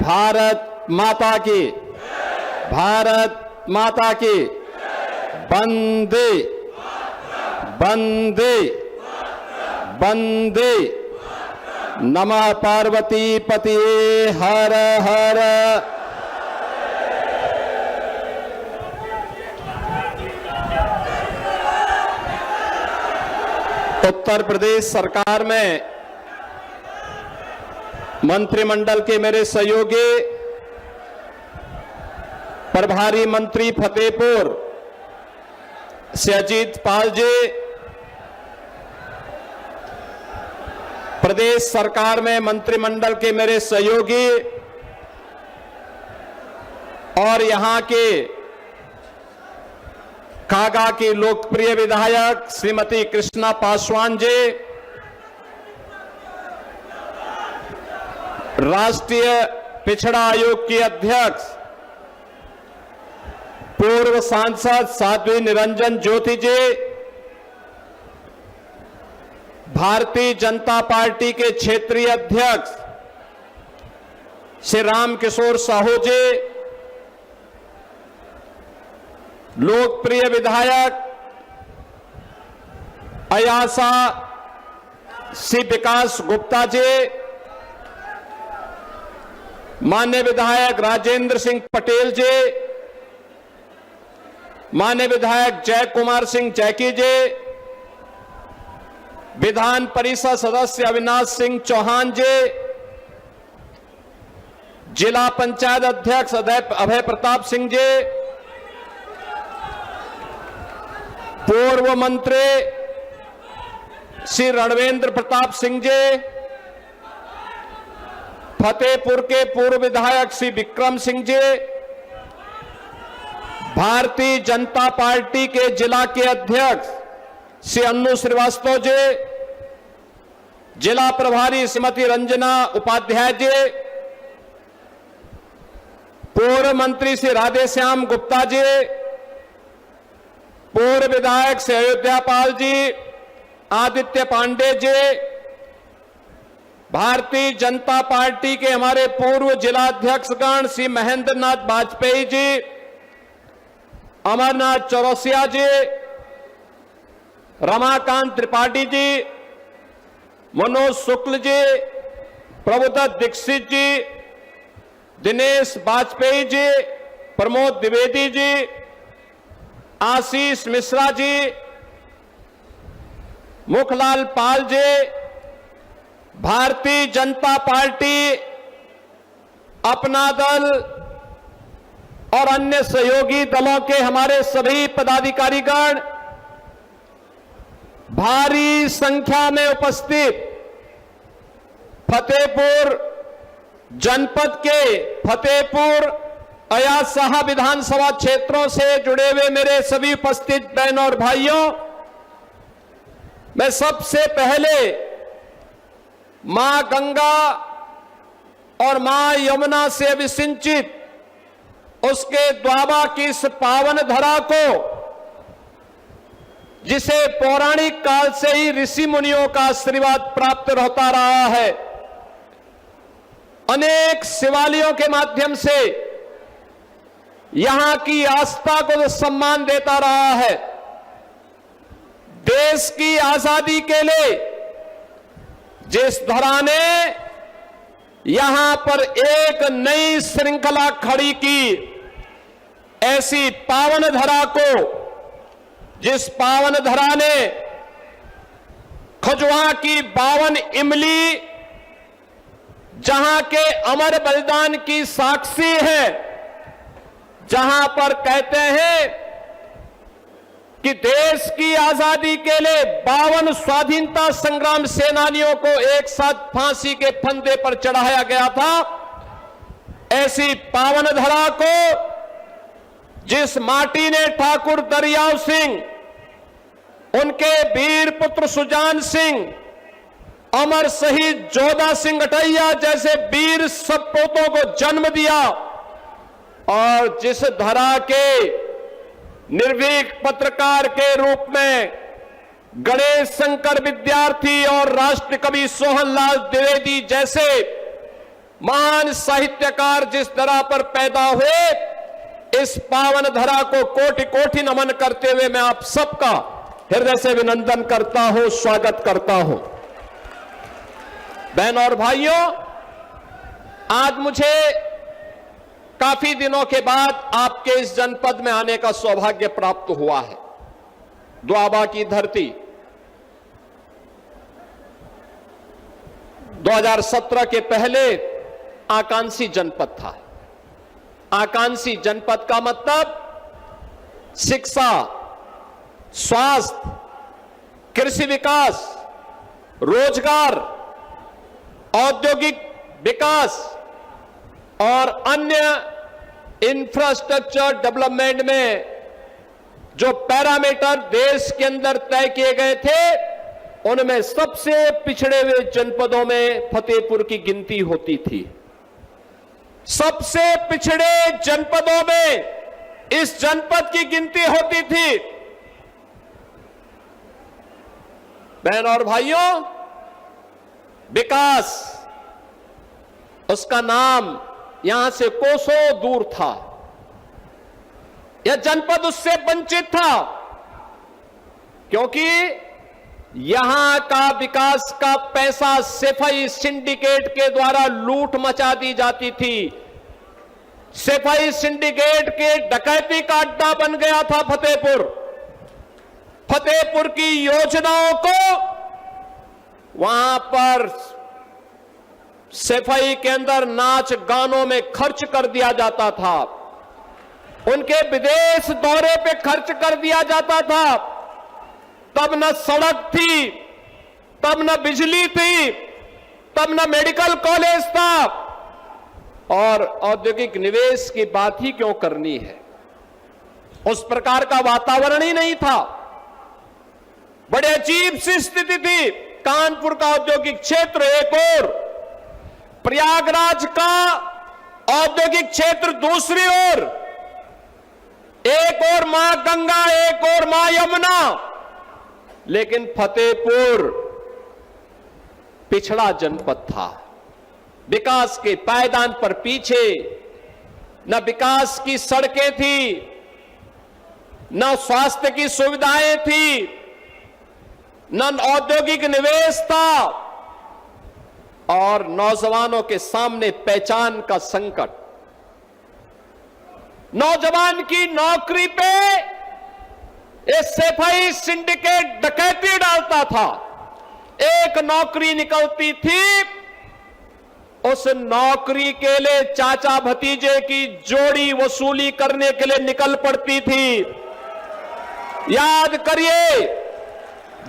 भारत माता की, भारत माता की। वंदे वंदे वंदे। नमः पार्वती पतिये हर हर। उत्तर प्रदेश सरकार में मंत्रिमंडल के मेरे सहयोगी प्रभारी मंत्री फतेहपुर से अजीत पाल जी, प्रदेश सरकार में मंत्रिमंडल के मेरे सहयोगी और यहां के कागा की लोकप्रिय विधायक श्रीमती कृष्णा पासवान जी, राष्ट्रीय पिछड़ा आयोग की अध्यक्ष पूर्व सांसद साध्वी निरंजन ज्योति जी, भारतीय जनता पार्टी के क्षेत्रीय अध्यक्ष श्री राम किशोर साहू जी, लोकप्रिय विधायक अयासा श्री विकास गुप्ता जी, माननीय विधायक राजेंद्र सिंह पटेल जी, माननीय विधायक जय कुमार सिंह जैकी जी, विधान परिषद सदस्य अविनाश सिंह चौहान जी, जिला पंचायत अध्यक्ष अभय प्रताप सिंह जी, पूर्व मंत्री श्री रणवेंद्र प्रताप सिंह जी, फतेहपुर के पूर्व विधायक श्री विक्रम सिंह जी, भारतीय जनता पार्टी के जिला के अध्यक्ष श्री अन्नू श्रीवास्तव जी, जिला प्रभारी श्रीमती रंजना उपाध्याय जी, पूर्व मंत्री श्री राधेश्याम गुप्ता जी, पूर्व विधायक श्री अयोध्या पाल जी, आदित्य पांडे जी, भारतीय जनता पार्टी के हमारे पूर्व जिला अध्यक्षगण श्री महेंद्र नाथ वाजपेयी जी, अमरनाथ चौरसिया जी, रमाकांत त्रिपाठी जी, मनोज शुक्ल जी, प्रभुदत्त दीक्षित जी, दिनेश वाजपेयी जी, प्रमोद द्विवेदी जी, आशीष मिश्रा जी, मुखलाल पाल जी, भारतीय जनता पार्टी, अपना दल और अन्य सहयोगी दलों के हमारे सभी पदाधिकारीगण, भारी संख्या में उपस्थित फतेहपुर जनपद के फतेहपुर अयासाहा विधानसभा क्षेत्रों से जुड़े हुए मेरे सभी उपस्थित बहनों और भाइयों, मैं सबसे पहले मां गंगा और मां यमुना से अभिसिंचित उसके द्वाबा की इस पावन धरा को, जिसे पौराणिक काल से ही ऋषि मुनियों का आशीर्वाद प्राप्त होता रहा है, अनेक शिवालयों के माध्यम से यहां की आस्था को सम्मान देता रहा है, देश की आजादी के लिए जिस धरा ने यहां पर एक नई श्रृंखला खड़ी की, ऐसी पावन धरा को, जिस पावन धरा ने खजुआ की 52 इमली, जहां के अमर बलिदान की साक्षी है, जहां पर कहते हैं कि देश की आजादी के लिए 52 स्वाधीनता संग्राम सेनानियों को एक साथ फांसी के फंदे पर चढ़ाया गया था, ऐसी पावन धरा को, जिस माटी ने ठाकुर दरियाव सिंह, उनके वीर पुत्र सुजान सिंह, अमर शहीद जोधा सिंह अटैया जैसे वीर सपूतों को जन्म दिया, और जिस धरा के निर्भीक पत्रकार के रूप में गणेश शंकर विद्यार्थी और राष्ट्र कवि सोहनलाल द्विवेदी जैसे महान साहित्यकार जिस धरा पर पैदा हुए, इस पावन धरा को कोटि कोटि नमन करते हुए मैं आप सबका हृदय से अभिनंदन करता हूं, स्वागत करता हूं। बहन और भाइयों, आज मुझे काफी दिनों के बाद आपके इस जनपद में आने का सौभाग्य प्राप्त हुआ है। द्वाबा की धरती 2017 के पहले आकांक्षी जनपद था। आकांक्षी जनपद का मतलब शिक्षा, स्वास्थ्य, कृषि विकास, रोजगार, औद्योगिक विकास और अन्य इंफ्रास्ट्रक्चर डेवलपमेंट में जो पैरामीटर देश के अंदर तय किए गए थे, उनमें सबसे पिछड़े हुए जनपदों में फतेहपुर की गिनती होती थी। सबसे पिछड़े जनपदों में इस जनपद की गिनती होती थी। बहन और भाइयों, विकास, उसका नाम यहां से कोसों दूर था। यह जनपद उससे वंचित था, क्योंकि यहां का विकास का पैसा सफाई सिंडिकेट के द्वारा लूट मचा दी जाती थी। सफाई सिंडिकेट के डकैती का अड्डा बन गया था फतेहपुर। फतेहपुर की योजनाओं को वहां पर सफाई के अंदर नाच गानों में खर्च कर दिया जाता था, उनके विदेश दौरे पे खर्च कर दिया जाता था। तब न सड़क थी, तब न बिजली थी, तब न मेडिकल कॉलेज था, और औद्योगिक निवेश की बात ही क्यों करनी है। उस प्रकार का वातावरण ही नहीं था। बड़े अजीब सी स्थिति थी। कानपुर का औद्योगिक क्षेत्र एक ओर, प्रयागराज का औद्योगिक क्षेत्र दूसरी ओर, एक और मां गंगा, एक और मां यमुना, लेकिन फतेहपुर पिछड़ा जनपद था। विकास के पायदान पर पीछे, न विकास की सड़कें थी, न स्वास्थ्य की सुविधाएं थी, न औद्योगिक निवेश था, और नौजवानों के सामने पहचान का संकट। नौजवान की नौकरी पे सफाई सिंडिकेट डकैती डालता था। एक नौकरी निकलती थी, उस नौकरी के लिए चाचा भतीजे की जोड़ी वसूली करने के लिए निकल पड़ती थी। याद करिए,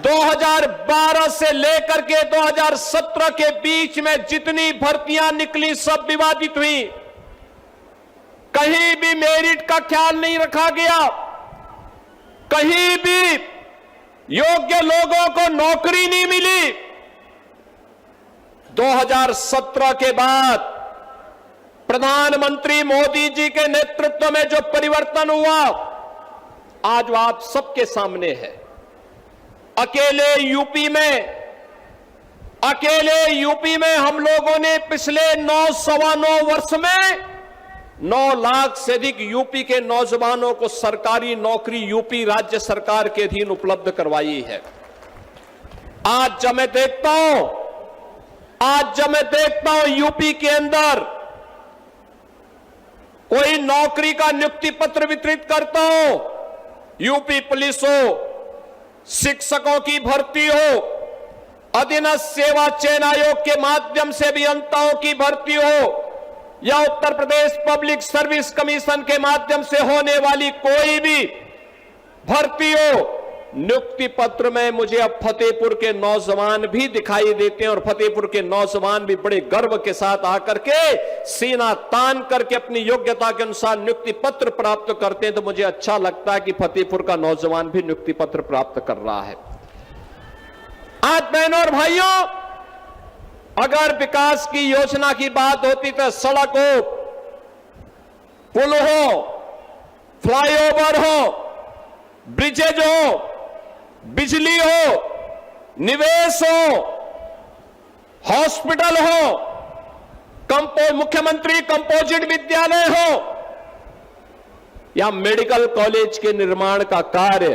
2012 से लेकर के 2017 के बीच में जितनी भर्तियां निकली सब विवादित हुई। कहीं भी मेरिट का ख्याल नहीं रखा गया, कहीं भी योग्य लोगों को नौकरी नहीं मिली। 2017 के बाद प्रधानमंत्री मोदी जी के नेतृत्व में जो परिवर्तन हुआ, आज वो आप सबके सामने है। अकेले यूपी में हम लोगों ने पिछले 9-9.25 वर्ष में 9 लाख से अधिक यूपी के नौजवानों को सरकारी नौकरी यूपी राज्य सरकार के अधीन उपलब्ध करवाई है। आज जब मैं देखता हूं यूपी के अंदर कोई नौकरी का नियुक्ति पत्र वितरित करता हो, यूपी पुलिस हो, शिक्षकों की भर्ती हो, अधीनस्थ सेवा चयन आयोग के माध्यम से अभियंताओं की भर्ती हो, या Uttar Pradesh public service commission के माध्यम से होने वाली कोई भी भर्ती हो, नियुक्ति पत्र में मुझे अब फतेहपुर के नौजवान भी दिखाई देते हैं। और फतेहपुर के नौजवान भी बड़े गर्व के साथ आकर के सीना तान करके अपनी योग्यता के अनुसार नियुक्ति पत्र प्राप्त करते हैं। तो मुझे अच्छा लगता है कि फतेहपुर का नौजवान भी नियुक्ति पत्र प्राप्त कर रहा है। आज बहनों और भाइयों, अगर विकास की योजना की बात होती तो सड़क हो, पुल हो, फ्लाईओवर हो, ब्रिजेज हो, बिजली हो, निवेश हो, हॉस्पिटल हो, मुख्यमंत्री कंपोजिट विद्यालय हो या मेडिकल कॉलेज के निर्माण का कार्य,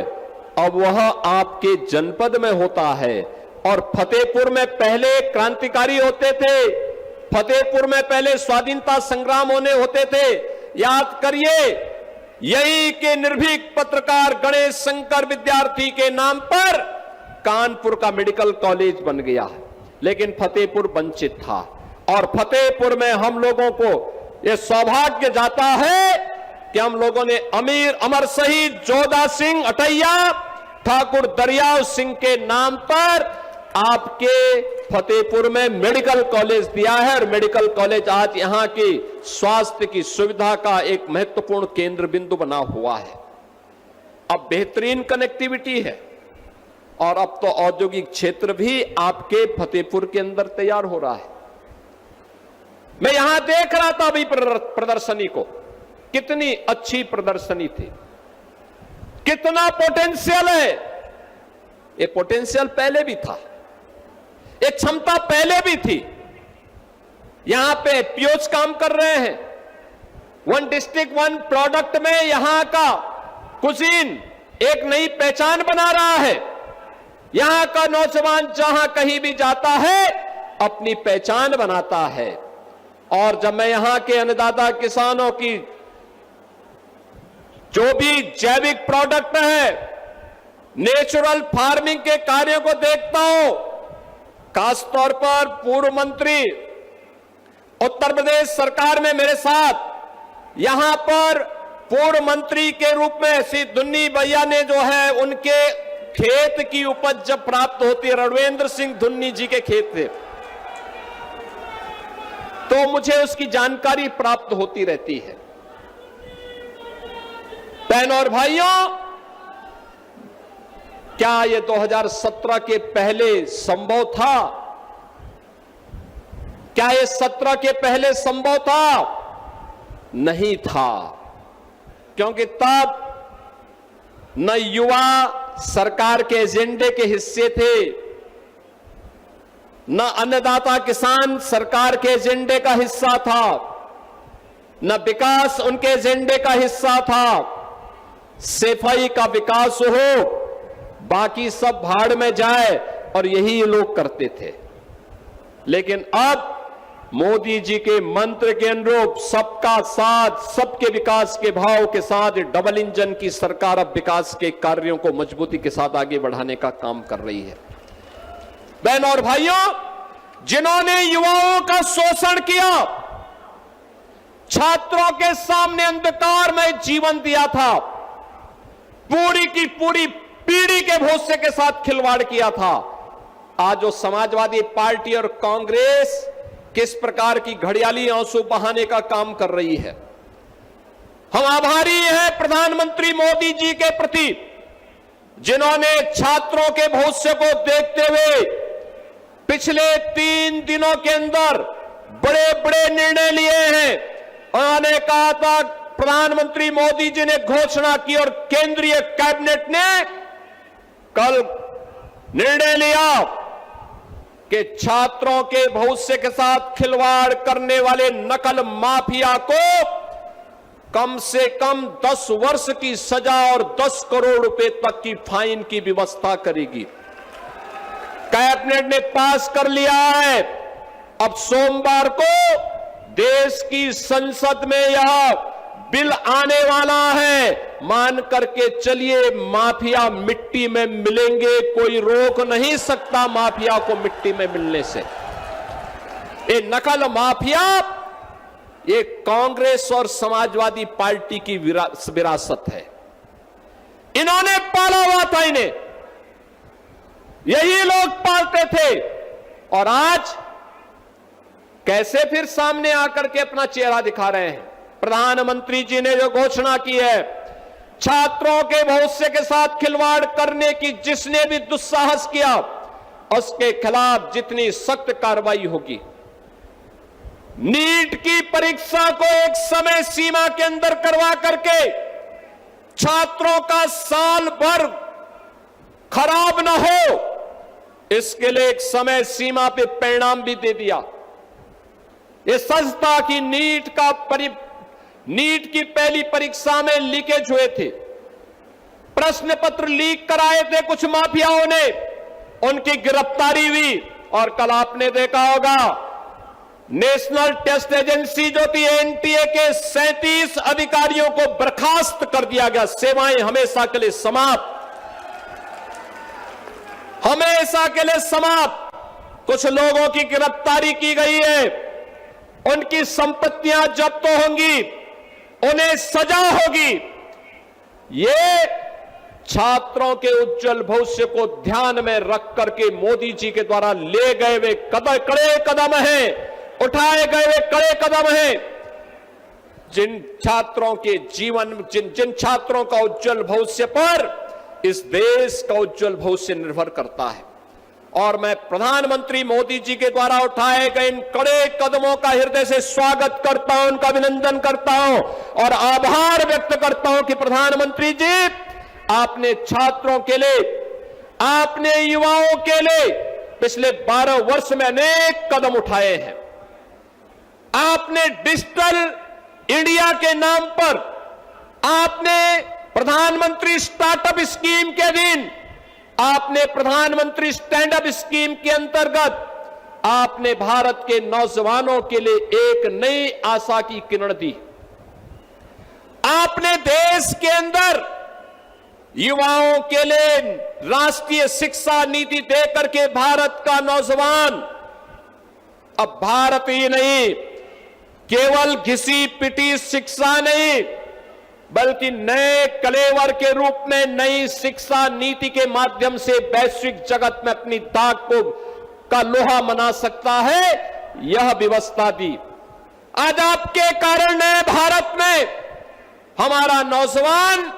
अब वह आपके जनपद में होता है। और फतेहपुर में पहले क्रांतिकारी होते थे, फतेहपुर में पहले स्वाधीनता संग्राम होते थे। याद करिए, यही के निर्भीक पत्रकार गणेश शंकर विद्यार्थी के नाम पर कानपुर का मेडिकल कॉलेज बन गया, लेकिन फतेहपुर वंचित था। और फतेहपुर में हम लोगों को यह सौभाग्य जाता है कि हम लोगों ने अमर शहीद जोधा सिंह अटैया ठाकुर दरियाव सिंह के नाम पर आपके फतेहपुर में मेडिकल कॉलेज दिया है। और मेडिकल कॉलेज आज यहां की स्वास्थ्य की सुविधा का एक महत्वपूर्ण केंद्र बिंदु बना हुआ है। अब बेहतरीन कनेक्टिविटी है और अब तो औद्योगिक क्षेत्र भी आपके फतेहपुर के अंदर तैयार हो रहा है। मैं यहां देख रहा था अभी प्रदर्शनी को, कितनी अच्छी प्रदर्शनी थी, कितना पोटेंशियल है। ये पोटेंशियल पहले भी था, एक क्षमता पहले भी थी। यहां पे पीओज काम कर रहे हैं, वन डिस्ट्रिक्ट वन प्रोडक्ट में यहां का कुजीन एक नई पहचान बना रहा है। यहां का नौजवान जहां कहीं भी जाता है अपनी पहचान बनाता है। और जब मैं यहां के अन्नदाता किसानों की जो भी जैविक प्रोडक्ट है, नेचुरल फार्मिंग के कार्यों को देखता हूं, खासतौर पर पूर्व मंत्री उत्तर प्रदेश सरकार में मेरे साथ यहां पर पूर्व मंत्री के रूप में श्री दुन्नी भैया ने जो है उनके खेत की उपज जब प्राप्त होती है, रणवेंद्र सिंह दुन्नी जी के खेत थे, तो मुझे उसकी जानकारी प्राप्त होती रहती है। बहनों और भाइयों, क्या ये 2017 के पहले संभव था? क्या ये 17 के पहले संभव था? नहीं था, क्योंकि तब न युवा सरकार के एजेंडे के हिस्से थे, न अन्नदाता किसान सरकार के एजेंडे का हिस्सा था, न विकास उनके एजेंडे का हिस्सा था। सफाई का विकास हो, बाकी सब भाड़ में जाए, और यही ये लोग करते थे। लेकिन अब मोदी जी के मंत्र के अनुरूप सबका साथ, सबके विकास के भाव के साथ डबल इंजन की सरकार अब विकास के कार्यों को मजबूती के साथ आगे बढ़ाने का काम कर रही है। बहनों और भाइयों, जिन्होंने युवाओं का शोषण किया, छात्रों के सामने अंधकार में जीवन दिया था, पूरी की पूरी पीढ़ी के भरोसे के साथ खिलवाड़ किया था, आज जो समाजवादी पार्टी और कांग्रेस किस प्रकार की घड़ियाली आंसू बहाने का काम कर रही है। हम आभारी हैं प्रधानमंत्री मोदी जी के प्रति, जिन्होंने छात्रों के भविष्य को देखते हुए पिछले 3 दिनों के अंदर बड़े बड़े निर्णय लिए हैं। उन्होंने कहा था, प्रधानमंत्री मोदी जी ने घोषणा की और केंद्रीय कैबिनेट ने कल निर्णय लिया कि छात्रों के भविष्य के साथ खिलवाड़ करने वाले नकल माफिया को कम से कम 10 वर्ष की सजा और 10 करोड़ रुपए तक की फाइन की व्यवस्था करेगी। कैबिनेट ने पास कर लिया है। अब सोमवार को देश की संसद में यह बिल आने वाला है। मान करके चलिए, माफिया मिट्टी में मिलेंगे, कोई रोक नहीं सकता माफिया को मिट्टी में मिलने से। ये नकल माफिया ये कांग्रेस और समाजवादी पार्टी की विरासत है। इन्होंने पाला हुआ था, इन्हें यही लोग पालते थे, और आज कैसे फिर सामने आकर के अपना चेहरा दिखा रहे हैं। प्रधानमंत्री जी ने जो घोषणा की है, छात्रों के भविष्य के साथ खिलवाड़ करने की जिसने भी दुस्साहस किया उसके खिलाफ जितनी सख्त कार्रवाई होगी। नीट की परीक्षा को एक समय सीमा के अंदर करवा करके छात्रों का साल भर खराब न हो, इसके लिए एक समय सीमा पे परिणाम भी दे दिया। ये सच था कि नीट की पहली परीक्षा में लीकेज हुए थे, प्रश्न पत्र लीक कराए थे कुछ माफियाओं ने, उनकी गिरफ्तारी हुई। और कल आपने देखा होगा नेशनल टेस्ट एजेंसी जो थी एनटीए के 37 अधिकारियों को बर्खास्त कर दिया गया, सेवाएं हमेशा के लिए समाप्त, हमेशा के लिए समाप्त। कुछ लोगों की गिरफ्तारी की गई है, उनकी संपत्तियां जब्त होंगी, उन्हें सजा होगी। ये छात्रों के उज्जवल भविष्य को ध्यान में रख करके मोदी जी के द्वारा ले गए वे कड़े कदम हैं, उठाए गए वे कड़े कदम हैं। जिन छात्रों के जीवन, जिन छात्रों का उज्जवल भविष्य पर इस देश का उज्जवल भविष्य निर्भर करता है। और मैं प्रधानमंत्री मोदी जी के द्वारा उठाए गए इन कड़े कदमों का हृदय से स्वागत करता हूं, उनका अभिनंदन करता हूं और आभार व्यक्त करता हूं कि प्रधानमंत्री जी, आपने छात्रों के लिए, आपने युवाओं के लिए पिछले 12 वर्ष में अनेक कदम उठाए हैं। आपने डिजिटल इंडिया के नाम पर, आपने प्रधानमंत्री स्टार्टअप स्कीम के अधीन, आपने प्रधानमंत्री स्टैंड अप स्कीम के अंतर्गत आपने भारत के नौजवानों के लिए एक नई आशा की किरण दी। आपने देश के अंदर युवाओं के लिए राष्ट्रीय शिक्षा नीति देकर के भारत का नौजवान अब भारत ही नहीं, केवल घिसी पिटी शिक्षा नहीं, बल्कि नए कलेवर के रूप में नई शिक्षा नीति के माध्यम से वैश्विक जगत में अपनी दाग का लोहा मना सकता है, यह व्यवस्था दी। आज आपके कारण नए भारत में हमारा नौजवान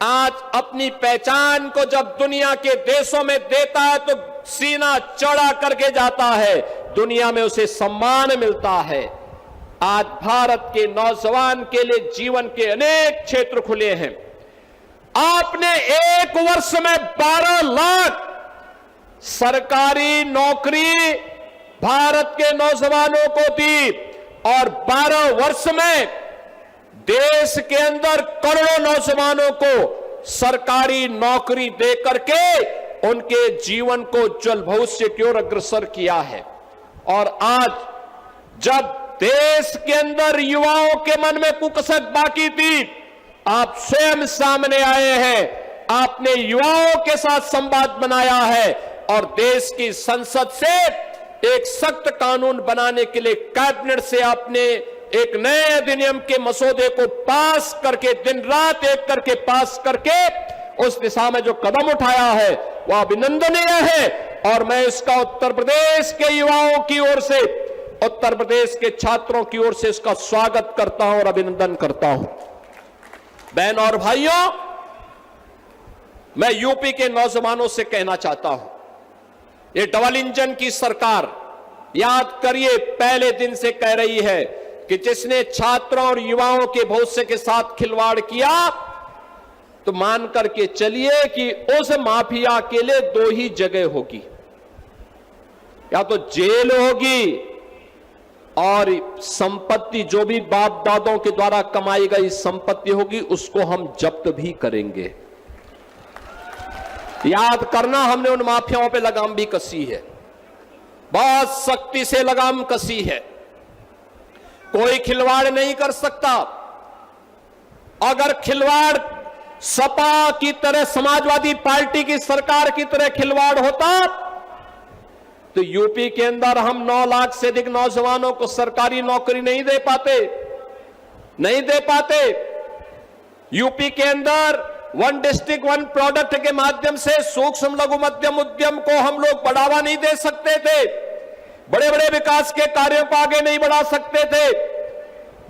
आज अपनी पहचान को जब दुनिया के देशों में देता है तो सीना चौड़ा करके जाता है, दुनिया में उसे सम्मान मिलता है। आज भारत के नौजवान के लिए जीवन के अनेक क्षेत्र खुले हैं। आपने एक वर्ष में 12 लाख सरकारी नौकरी भारत के नौजवानों को दी और 12 वर्ष में देश के अंदर करोड़ों नौजवानों को सरकारी नौकरी देकर के उनके जीवन को उज्जवल भविष्य की ओर अग्रसर किया है। और आज जब देश के अंदर युवाओं के मन में कुकसक बाकी थी, आप स्वयं सामने आए हैं, आपने युवाओं के साथ संवाद बनाया है और देश की संसद से एक सख्त कानून बनाने के लिए कैबिनेट से आपने एक नए अधिनियम के मसौदे को पास करके, दिन रात एक करके पास करके उस दिशा में जो कदम उठाया है वह अभिनंदनीय है। और मैं इसका उत्तर प्रदेश के युवाओं की ओर से, उत्तर प्रदेश के छात्रों की ओर से इसका स्वागत करता हूं और अभिनंदन करता हूं। बहन और भाइयों, मैं यूपी के नौजवानों से कहना चाहता हूं, ये डबल इंजन की सरकार याद करिए पहले दिन से कह रही है कि जिसने छात्रों और युवाओं के भविष्य के साथ खिलवाड़ किया तो मान करके चलिए कि उस माफिया के लिए 2 ही जगह होगी, या तो जेल होगी और संपत्ति जो भी बाप दादों के द्वारा कमाई गई संपत्ति होगी उसको हम जब्त भी करेंगे। याद करना, हमने उन माफियाओं पे लगाम भी कसी है, बहुत सख्ती से लगाम कसी है। कोई खिलवाड़ नहीं कर सकता। अगर खिलवाड़ सपा की तरह, समाजवादी पार्टी की सरकार की तरह खिलवाड़ होता तो यूपी के अंदर हम 9 लाख से अधिक नौजवानों को सरकारी नौकरी नहीं दे पाते। यूपी के अंदर 1 डिस्ट्रिक्ट 1 प्रोडक्ट के माध्यम से सूक्ष्म लघु मध्यम उद्यम को हम लोग बढ़ावा नहीं दे सकते थे, बड़े बड़े विकास के कार्यों को आगे नहीं बढ़ा सकते थे।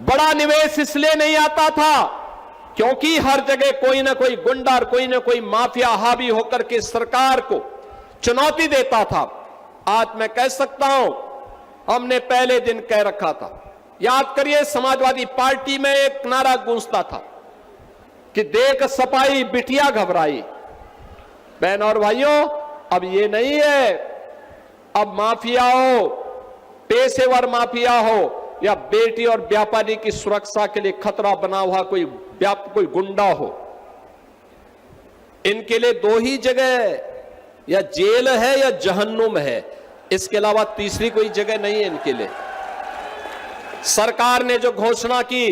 बड़ा निवेश इसलिए नहीं आता था क्योंकि हर जगह कोई ना कोई गुंडा और कोई ना कोई माफिया हावी होकर के सरकार को चुनौती देता था। आज मैं कह सकता हूं, हमने पहले दिन कह रखा था, याद करिए समाजवादी पार्टी में एक नारा गूंजता था कि देख सपाई बिटिया घबराई। बहन और भाइयों, अब ये नहीं है। अब माफियाओं, पेशेवर माफिया हो या बेटी और व्यापारी की सुरक्षा के लिए खतरा बना हुआ कोई गुंडा हो, इनके लिए दो ही जगह, या जेल है या जहन्नुम है, इसके अलावा तीसरी कोई जगह नहीं है इनके लिए। सरकार ने जो घोषणा की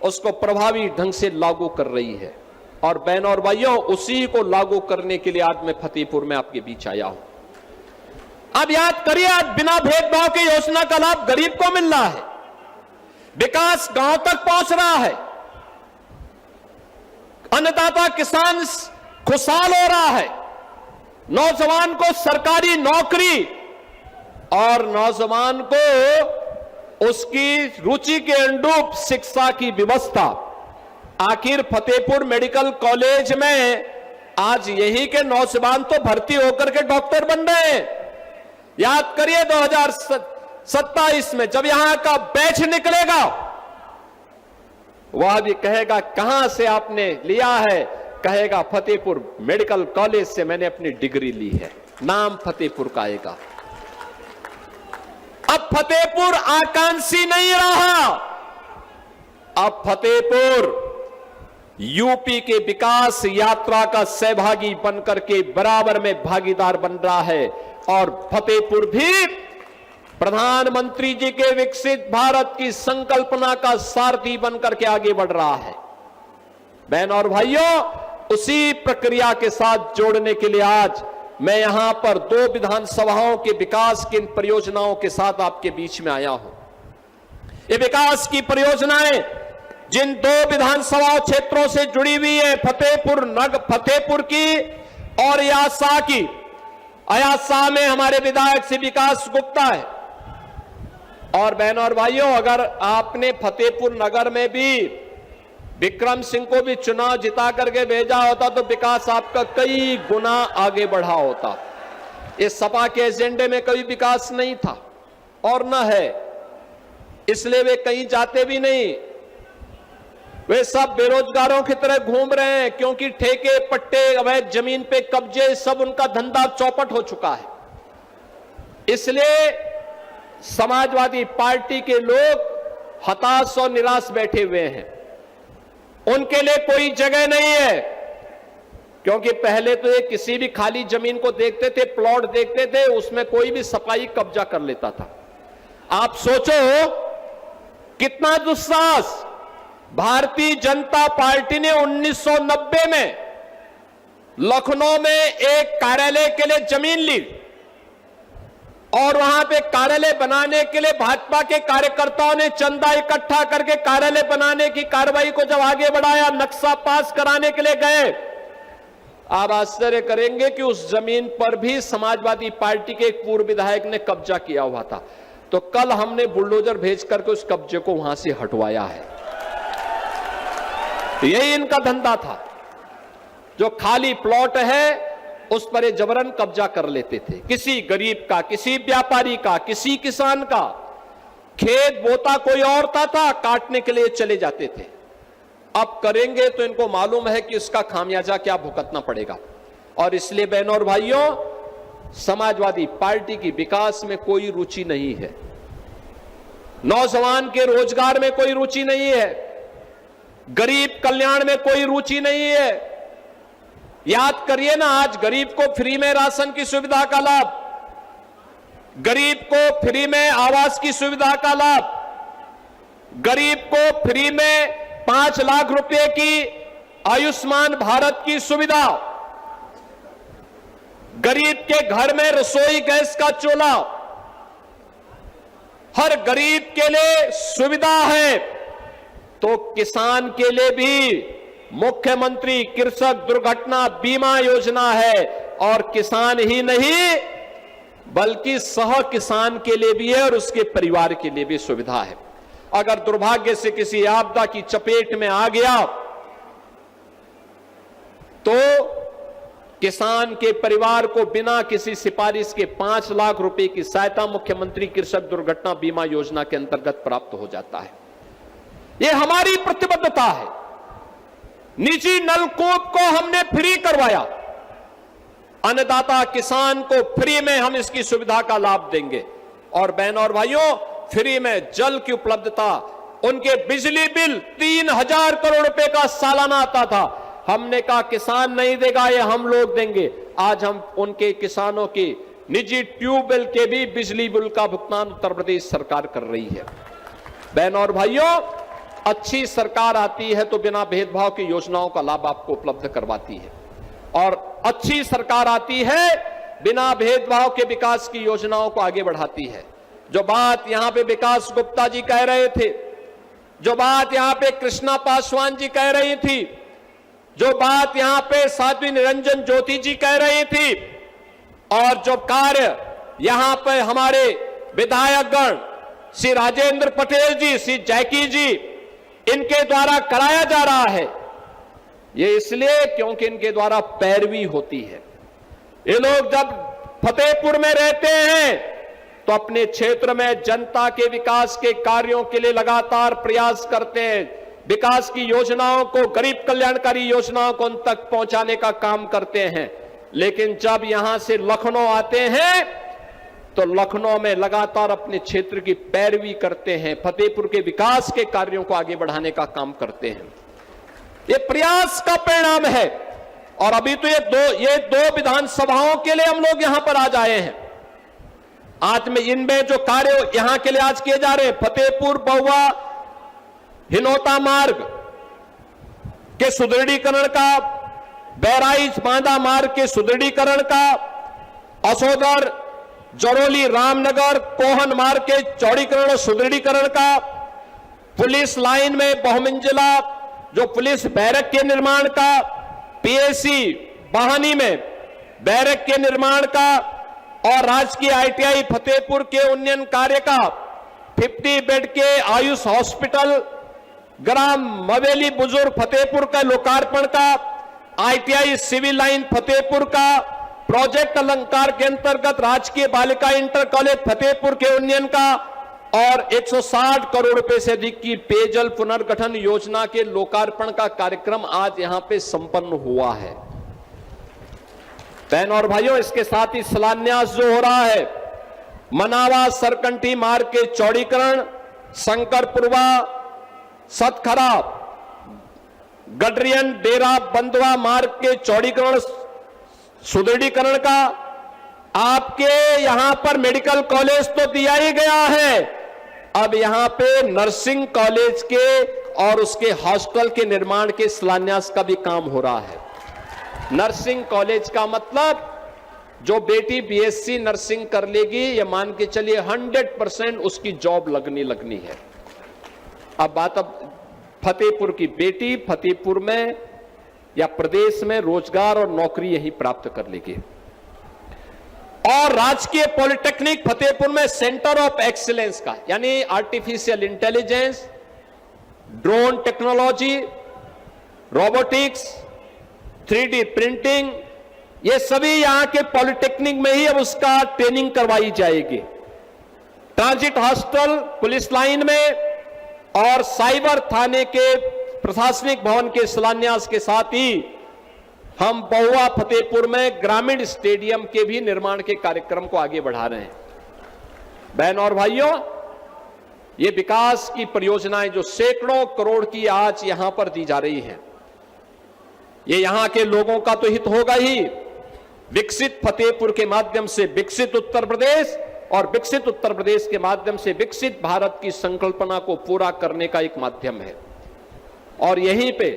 उसको प्रभावी ढंग से लागू कर रही है, और बहनों और भाइयों, उसी को लागू करने के लिए आज मैं फतेहपुर में आपके बीच आया हूं। अब याद करिए, आज बिना भेदभाव की योजना का लाभ गरीब को मिल रहा है, विकास गांव तक पहुंच रहा है, अन्नदाता किसान खुशहाल हो रहा है, नौजवान को सरकारी नौकरी और नौजवान को उसकी रुचि के अनुरूप शिक्षा की व्यवस्था। आखिर फतेहपुर मेडिकल कॉलेज में आज यही के नौजवान तो भर्ती होकर के डॉक्टर बन रहे हैं। याद करिए 2027 में जब यहां का बैच निकलेगा, वह भी कहेगा कहां से आपने लिया है, कहेगा फतेहपुर मेडिकल कॉलेज से मैंने अपनी डिग्री ली है, नाम फतेहपुर का आएगा। अब फतेहपुर आकांक्षी नहीं रहा, अब फतेहपुर यूपी के विकास यात्रा का सहभागी बनकर के बराबर में भागीदार बन रहा है, और फतेहपुर भी प्रधानमंत्री जी के विकसित भारत की संकल्पना का सारथी बनकर के आगे बढ़ रहा है। बहनों और भाइयों, उसी प्रक्रिया के साथ जोड़ने के लिए आज मैं यहां पर 2 विधानसभाओं के विकास की परियोजनाओं के साथ आपके बीच में आया हूं। ये विकास की परियोजनाएं जिन 2 विधानसभा क्षेत्रों से जुड़ी हुई है, फतेहपुर की और यासा की। अयासा में हमारे विधायक श्री विकास गुप्ता है। और बहनों और भाइयों, अगर आपने फतेहपुर नगर में भी विक्रम सिंह को भी चुनाव जिता करके भेजा होता तो विकास आपका कई गुना आगे बढ़ा होता। इस सपा के एजेंडे में कोई विकास नहीं था और न है, इसलिए वे कहीं जाते भी नहीं। वे सब बेरोजगारों की तरह घूम रहे हैं, क्योंकि ठेके पट्टे अवैध जमीन पे कब्जे सब उनका धंधा चौपट हो चुका है। इसलिए समाजवादी पार्टी के लोग हताश और निराश बैठे हुए हैं। उनके लिए कोई जगह नहीं है, क्योंकि पहले तो ये किसी भी खाली जमीन को देखते थे, प्लॉट देखते थे, उसमें कोई भी सपाई कब्जा कर लेता था। आप सोचो कितना दुस्साहस। भारतीय जनता पार्टी ने 1990 में लखनऊ में एक कार्यालय के लिए जमीन ली, और वहां पे कार्यालय बनाने के लिए भाजपा के कार्यकर्ताओं ने चंदा इकट्ठा करके कार्यालय बनाने की कार्रवाई को जब आगे बढ़ाया, नक्शा पास कराने के लिए गए। आप आश्चर्य करेंगे कि उस जमीन पर भी समाजवादी पार्टी के एक पूर्व विधायक ने कब्जा किया हुआ था। तो कल हमने बुलडोजर भेज करके उस कब्जे को वहां से हटवाया है। यही इनका धंधा था। जो खाली प्लॉट है उस पर ये जबरन कब्जा कर लेते थे। किसी गरीब का, किसी व्यापारी का, किसी किसान का खेत बोता कोई और था, काटने के लिए चले जाते थे। अब करेंगे तो इनको मालूम है कि इसका खामियाजा क्या भुगतना पड़ेगा। और इसलिए बहनों और भाइयों, समाजवादी पार्टी की विकास में कोई रुचि नहीं है, नौजवान के रोजगार में कोई रुचि नहीं है, गरीब कल्याण में कोई रुचि नहीं है। याद करिए ना, आज गरीब को फ्री में राशन की सुविधा का लाभ, गरीब को फ्री में आवास की सुविधा का लाभ, गरीब को फ्री में 5 लाख रुपए की आयुष्मान भारत की सुविधा, गरीब के घर में रसोई गैस का चूल्हा, हर गरीब के लिए सुविधा है। तो किसान के लिए भी मुख्यमंत्री कृषक दुर्घटना बीमा योजना है, और किसान ही नहीं बल्कि सह किसान के लिए भी है और उसके परिवार के लिए भी सुविधा है। अगर दुर्भाग्य से किसी आपदा की चपेट में आ गया तो किसान के परिवार को बिना किसी सिफारिश के 5 लाख रुपए की सहायता मुख्यमंत्री कृषक दुर्घटना बीमा योजना के अंतर्गत प्राप्त हो जाता है। यह हमारी प्रतिबद्धता है। निजी नलकूप को हमने फ्री करवाया, अन्नदाता किसान को फ्री में हम इसकी सुविधा का लाभ देंगे। और बहनों और भाइयों, फ्री में जल की उपलब्धता, उनके बिजली बिल 3000 करोड़ रुपए का सालाना आता था। हमने कहा किसान नहीं देगा, ये हम लोग देंगे। आज हम उनके किसानों की निजी ट्यूबवेल के भी बिजली बिल का भुगतान उत्तर प्रदेश सरकार कर रही है। बहनों और भाइयों, अच्छी सरकार आती है तो बिना भेदभाव की योजनाओं का लाभ आपको उपलब्ध करवाती है, और अच्छी सरकार आती है बिना भेदभाव के विकास की योजनाओं को आगे बढ़ाती है। जो बात यहां पे विकास गुप्ता जी कह रहे थे, जो बात यहां पे कृष्णा पासवान जी कह रही थी, जो बात यहां पे साध्वी निरंजन ज्योति जी कह रही थी, और जो कार्य यहां पे हमारे विधायकगण श्री राजेंद्र पटेल जी, श्री जैकी जी, इनके द्वारा कराया जा रहा है, ये इसलिए क्योंकि इनके द्वारा पैरवी होती है। ये लोग जब फतेहपुर में रहते हैं तो अपने क्षेत्र में जनता के विकास के कार्यों के लिए लगातार प्रयास करते हैं, विकास की योजनाओं को, गरीब कल्याणकारी योजनाओं को उन तक पहुंचाने का काम करते हैं। लेकिन जब यहां से लखनऊ आते हैं तो लखनऊ में लगातार अपने क्षेत्र की पैरवी करते हैं, फतेहपुर के विकास के कार्यों को आगे बढ़ाने का काम करते हैं। ये प्रयास का परिणाम है। और अभी तो ये दो विधानसभाओं के लिए हम लोग यहां पर आज आए हैं। आज में इनमें जो कार्य यहां के लिए आज किए जा रहे हैं, फतेहपुर बहुआ हिनौता मार्ग के सुदृढ़ीकरण का, बहराइच बांदा मार्ग के सुदृढ़ीकरण का, असोदर जरौली रामनगर कोहन मार्ग के चौड़ीकरण और सुदृढ़ीकरण का, पुलिस लाइन में बहुमंजिला जो पुलिस बैरक के निर्माण का, पीएसी बहानी में बैरक के निर्माण का, और राजकीय आईटीआई फतेहपुर के उन्नयन कार्य का, 50 बेड के आयुष हॉस्पिटल ग्राम मवेली बुजुर्ग फतेहपुर का लोकार्पण का, आईटीआई सिविल लाइन फतेहपुर का, प्रोजेक्ट अलंकार के अंतर्गत राजकीय बालिका इंटर कॉलेज फतेहपुर के उन्नयन का, और 160 करोड़ रुपए से अधिक की पेयजल पुनर्गठन योजना के लोकार्पण का कार्यक्रम आज यहां पे संपन्न हुआ है। बहनों और भाइयों, इसके साथ ही शिलान्यास जो हो रहा है, मनावा सरकंठी मार्ग के चौड़ीकरण, शंकरपुरवा सतखरा गडरियन डेरा बंदवा मार्ग के चौड़ीकरण सुदृढ़ीकरण का, आपके यहां पर मेडिकल कॉलेज तो दिया ही गया है, अब यहां पे नर्सिंग कॉलेज के और उसके हॉस्टल के निर्माण के शिलान्यास का भी काम हो रहा है। नर्सिंग कॉलेज का मतलब जो बेटी बीएससी नर्सिंग कर लेगी, ये मान के चलिए 100% उसकी जॉब लगनी है। अब बात फतेहपुर की बेटी फतेहपुर में या प्रदेश में रोजगार और नौकरी यही प्राप्त कर लेगी। और राजकीय पॉलिटेक्निक फतेहपुर में सेंटर ऑफ एक्सीलेंस का, यानी artificial intelligence, drone technology, robotics, 3D printing, ये सभी यहां के पॉलिटेक्निक में ही अब उसका ट्रेनिंग करवाई जाएगी। ट्रांजिट हॉस्टल पुलिस लाइन में और साइबर थाने के प्रशासनिक भवन के शिलान्यास के साथ ही हम बहुआ फतेहपुर में ग्रामीण स्टेडियम के भी निर्माण के कार्यक्रम को आगे बढ़ा रहे हैं। बहनों और भाइयों, ये विकास की परियोजनाएं जो सैकड़ों करोड़ की आज यहां पर दी जा रही हैं, ये यहां के लोगों का तो हित होगा ही। विकसित फतेहपुर के माध्यम से विकसित उत्तर प्रदेश, और विकसित उत्तर प्रदेश के माध्यम से विकसित भारत की संकल्पना को पूरा करने का एक माध्यम है। और यहीं पे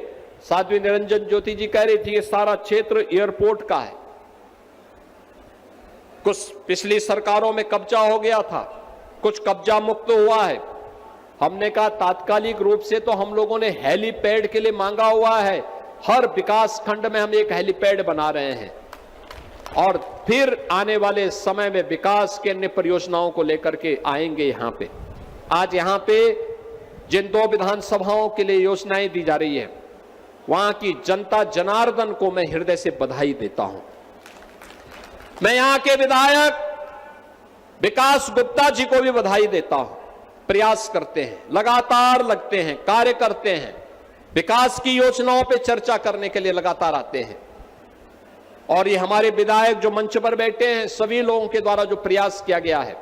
साध्वी निरंजन ज्योति जी कह रही थी, ये सारा क्षेत्र एयरपोर्ट का है। कुछ पिछली सरकारों में कब्जा हो गया था, कुछ कब्जा मुक्त हुआ है। हमने कहा तात्कालिक रूप से तो हम लोगों ने हेलीपैड के लिए मांगा हुआ है, हर विकास खंड में हम एक हेलीपैड बना रहे हैं, और फिर आने वाले समय में विकास के अन्य परियोजनाओं को लेकर के आएंगे यहां पे। आज यहां पे जिन 2 विधानसभाओं के लिए योजनाएं दी जा रही है, वहां की जनता जनार्दन को मैं हृदय से बधाई देता हूं। मैं यहां के विधायक विकास गुप्ता जी को भी बधाई देता हूं। प्रयास करते हैं, लगातार लगते हैं, कार्य करते हैं, विकास की योजनाओं पे चर्चा करने के लिए लगातार आते हैं। और ये हमारे विधायक जो मंच पर बैठे हैं, सभी लोगों के द्वारा जो प्रयास किया गया है,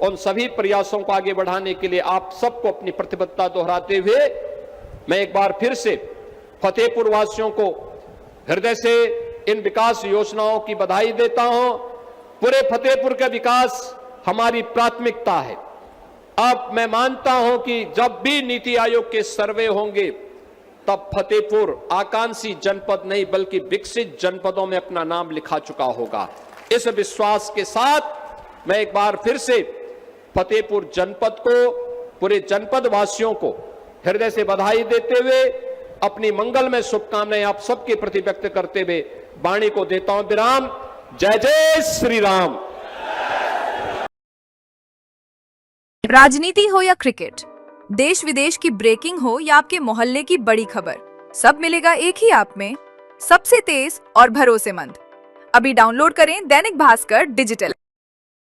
उन सभी प्रयासों को आगे बढ़ाने के लिए आप सबको अपनी प्रतिबद्धता दोहराते हुए मैं एक बार फिर से फतेहपुर वासियों को हृदय से इन विकास योजनाओं की बधाई देता हूं। पूरे फतेहपुर का विकास हमारी प्राथमिकता है। अब मैं मानता हूं कि जब भी नीति आयोग के सर्वे होंगे तब फतेहपुर आकांक्षी जनपद नहीं बल्कि विकसित जनपदों में अपना नाम लिखा चुका होगा। इस विश्वास के साथ मैं एक बार फिर से फतेहपुर जनपद को, पूरे जनपद वासियों को हृदय से बधाई देते हुए अपनी मंगलमय शुभकामनाएं आप सबके प्रति व्यक्त करते हुए वाणी को देता हूं विराम। जय जय श्री राम। राजनीति हो या क्रिकेट, देश विदेश की ब्रेकिंग हो या आपके मोहल्ले की बड़ी खबर, सब मिलेगा एक ही ऐप में, सबसे तेज और भरोसेमंद। अभी डाउनलोड करें दैनिक भास्कर डिजिटल।